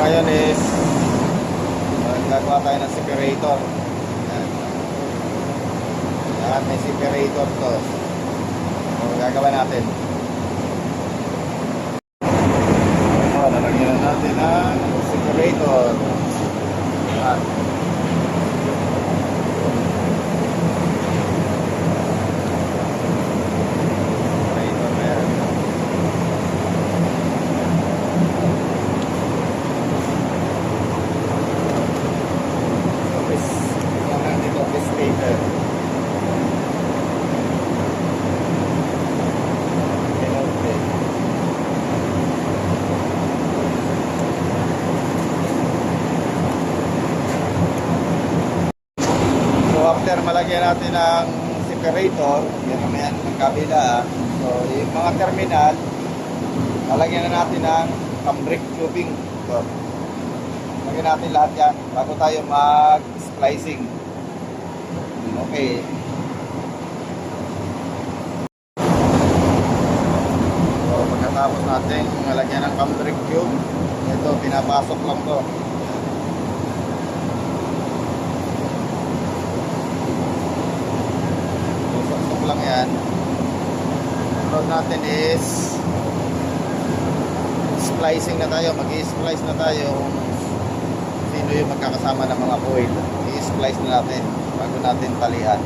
ngayon is gagawa tayo ng separator. Yan. Lahat may separator to. So, gagawa natin. Lalagyan na natin ang separator. Yan. After malagyan natin ng separator, yan naman yan ng kabila. So yung mga terminal, lalagyan na natin ng cambric tubing. So, lagyan natin lahat yan bago tayo mag-splicing. Okay. So pagkatapos natin malagyan ng cambric tube, ito pinapasok lang to. Lang yan. Load natin is splicing na tayo. Mag-i-splice na tayo kung sino yung magkakasama ng mga coil. I-splice na natin bago natin talian.